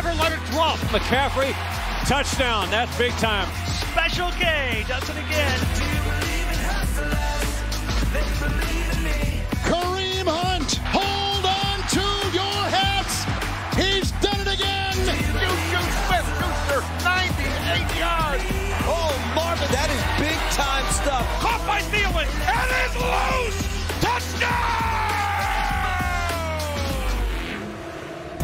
never let it drop. McCaffrey, touchdown. That's big time. Special K does it again. Kareem Hunt, hold on to your hats. He's done it again. Juju Smith-Schuster, 98 yards. Oh, Marvin, that is big-time stuff. Caught by Thielen, and it's loose. Touchdown!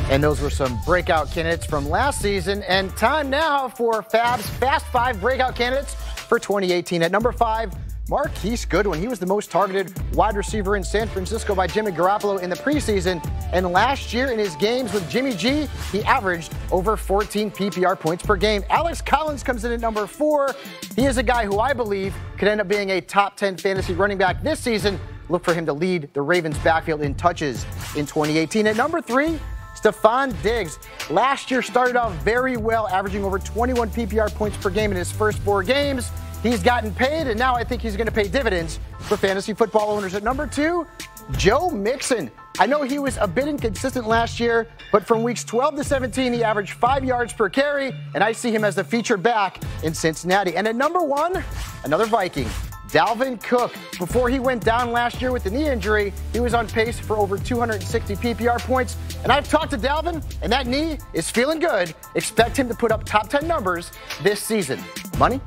And those were some breakout candidates from last season. And time now for Fabs Fast 5 breakout candidates for 2018. At number 5, Marquise Goodwin. He was the most targeted wide receiver in San Francisco by Jimmy Garoppolo in the preseason. And last year in his games with Jimmy G, he averaged over 14 PPR points per game. Alex Collins comes in at number 4. He is a guy who I believe could end up being a top 10 fantasy running back this season. Look for him to lead the Ravens backfield in touches in 2018. At number 3, Stefon Diggs. Last year started off very well, averaging over 21 PPR points per game in his first 4 games. He's gotten paid, and now I think he's going to pay dividends for fantasy football owners. At number 2, Joe Mixon. I know he was a bit inconsistent last year, but from weeks 12 to 17, he averaged 5 yards per carry, and I see him as the featured back in Cincinnati. And at number 1, another Viking, Dalvin Cook. Before he went down last year with the knee injury, he was on pace for over 260 PPR points. And I've talked to Dalvin, and that knee is feeling good. Expect him to put up top 10 numbers this season. Money?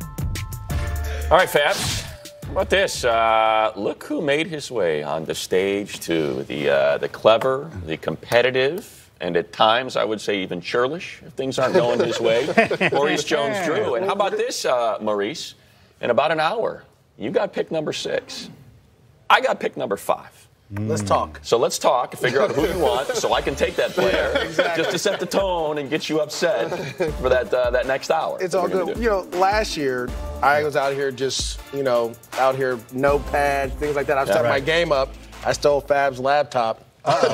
All right, Fabs. How about this? Look who made his way on the stage to the clever, the competitive, and at times I would say even churlish if things aren't going his way. Maurice Jones-Drew. And how about this, Maurice? In about an hour, you got pick number 6. I got pick number 5. Let's talk. So let's talk, figure out who you want so I can take that player just to set the tone and get you upset for that next hour. It's all good. You know, last year, I was out here just, out here, notepad, things like that. I was setting my game up. I stole Fab's laptop.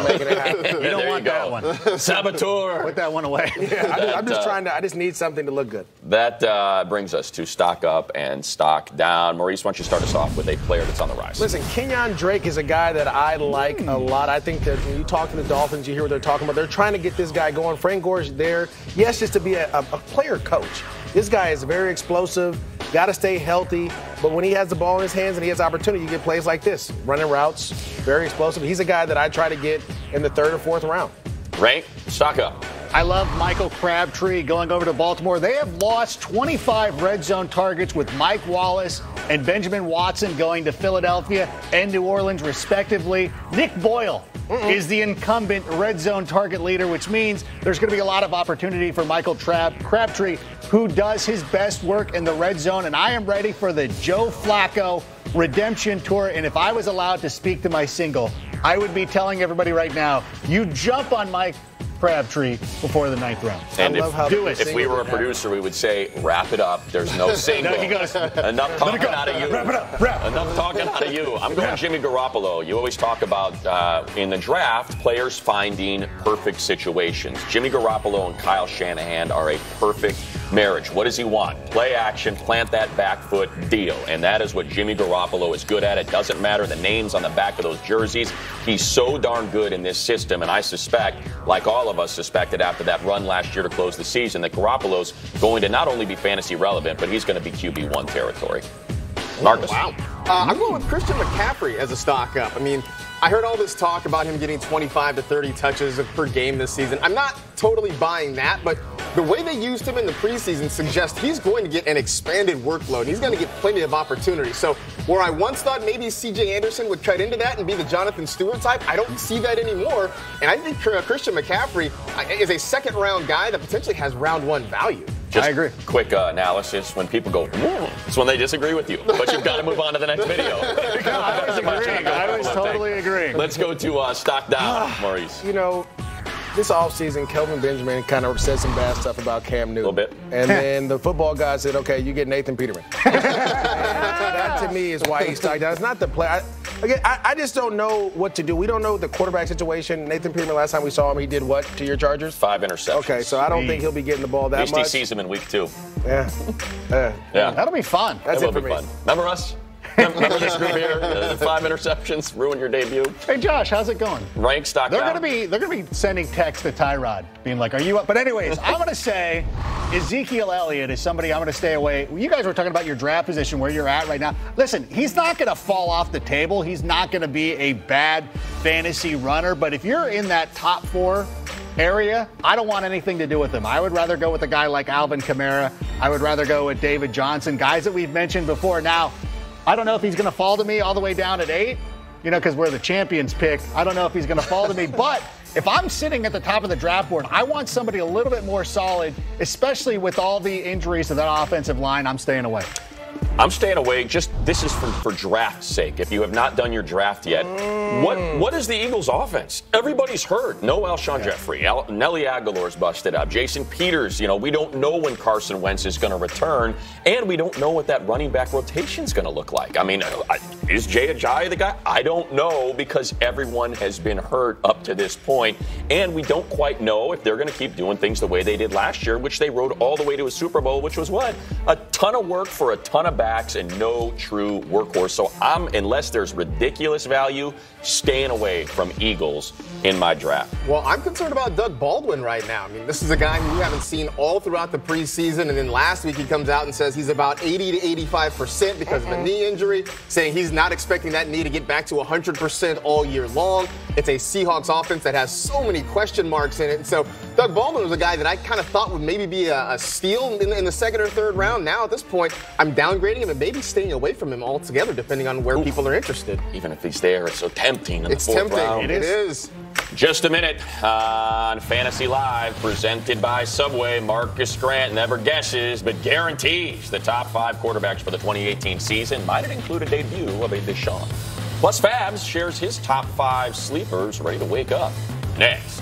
Making it happen. You don't want that one. Saboteur. Put that one away. Yeah, I'm just I just need something to look good. That brings us to stock up and stock down. Maurice, why don't you start us off with a player that's on the rise? Listen, Kenyon Drake is a guy that I like a lot. I think that when you talk to the Dolphins, you hear what they're talking about. They're trying to get this guy going. Frank Gore's there, yes, just to be a player coach. This guy is very explosive, got to stay healthy, but when he has the ball in his hands and he has opportunity, you get plays like this, running routes, very explosive. He's a guy that I try to get in the 3rd or 4th round. Rank, stock up. I love Michael Crabtree going over to Baltimore. They have lost 25 red zone targets with Mike Wallace and Benjamin Watson going to Philadelphia and New Orleans, respectively. Nick Boyle is the incumbent red zone target leader, which means there's going to be a lot of opportunity for Michael Crabtree, who does his best work in the red zone. And I am ready for the Joe Flacco redemption tour. And if I was allowed to speak to my single, I would be telling everybody right now, you jump on Mike Crabtree before the 9th round. And if we were a producer, we would say, wrap it up. There's no single. No, he goes, enough talking out of you. Wrap it up. Enough talking out of you. I'm going Jimmy Garoppolo. You always talk about, in the draft, players finding perfect situations. Jimmy Garoppolo and Kyle Shanahan are a perfect marriage. What does he want? Play action, plant that back foot, deal. And that is what Jimmy Garoppolo is good at. It doesn't matter the names on the back of those jerseys. He's so darn good in this system, and I suspect, like all of us suspected after that run last year to close the season, that Garoppolo's going to not only be fantasy relevant, but he's going to be QB1 territory. Marcus. Wow. I'm going with Christian McCaffrey as a stock up. I mean, I heard all this talk about him getting 25 to 30 touches per game this season. I'm not totally buying that, but the way they used him in the preseason suggests he's going to get an expanded workload. He's going to get plenty of opportunity. So where I once thought maybe C.J. Anderson would cut into that and be the Jonathan Stewart type, I don't see that anymore. And I think Christian McCaffrey is a second-round guy that potentially has round 1 value. I agree. Quick analysis. When people go, it's when they disagree with you. But you've got to move on to the next video. I was totally agreeing. Let's go to stock down, Maurice. This offseason, Kelvin Benjamin kind of said some bad stuff about Cam Newton. A little bit. And then the football guy said, okay, you get Nathan Peterman. That, to me, is why he's stocked down. It's not the play. I just don't know what to do. We don't know the quarterback situation. Nathan Peterman, last time we saw him, he did what to your Chargers? 5 interceptions. Okay, so I don't think he'll be getting the ball that much. At least he sees him in week 2. Yeah. That'll be fun. That's it it for will be me. fun. Remember us? Remember this group here? 5 interceptions, ruined your debut. Hey, Josh, how's it going? Ranks.com. They're gonna be sending texts to Tyrod, being like, "Are you up?" But anyways, I'm gonna say Ezekiel Elliott is somebody I'm gonna stay away. You guys were talking about your draft position, where you're at right now. Listen, he's not gonna fall off the table. He's not gonna be a bad fantasy runner. But if you're in that top 4 area, I don't want anything to do with him. I would rather go with a guy like Alvin Kamara. I would rather go with David Johnson, guys that we've mentioned before. Now, I don't know if he's going to fall to me all the way down at 8, because we're the champions pick. I don't know if he's going to fall to me, but if I'm sitting at the top of the draft board, I want somebody a little bit more solid, especially with all the injuries to that offensive line. I'm staying away. I'm staying away. This is for draft's sake. If you have not done your draft yet, what is the Eagles' offense? Everybody's hurt. No Alshon Jeffrey. Nelly Aguilar's busted up. Jason Peters, we don't know when Carson Wentz is going to return, and we don't know what that running back rotation is going to look like. I mean, is Jay Ajayi the guy? I don't know, because everyone has been hurt up to this point, and we don't quite know if they're going to keep doing things the way they did last year, which they rode all the way to a Super Bowl, which was what? A ton of work for a ton of backs and no true workhorse. So unless there's ridiculous value, staying away from Eagles in my draft. Well, I'm concerned about Doug Baldwin right now. I mean, this is a guy who we haven't seen all throughout the preseason, and then last week he comes out and says he's about 80 to 85% because of a knee injury, saying he's not expecting that knee to get back to 100% all year long. It's a Seahawks offense that has so many question marks in it. And so Doug Baldwin was a guy that I kind of thought would maybe be a steal in the second or third round. Now at this point, I'm downgrading him and maybe staying away from him altogether, depending on where people are interested. Even if he's there, it's so tempting in the 4th tempting. round. It is. Just a minute on Fantasy Live, presented by Subway. Marcus Grant never guesses, but guarantees the top 5 quarterbacks for the 2018 season. Might it include a debut of a Deshaun? Plus, Fabs shares his top 5 sleepers ready to wake up. Next.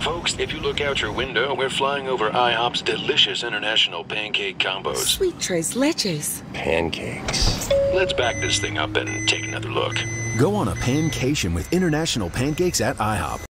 Folks, if you look out your window, we're flying over IHOP's delicious international pancake combos. Sweet tres leches. Pancakes. Let's back this thing up and take another look. Go on a pancation with international pancakes at IHOP.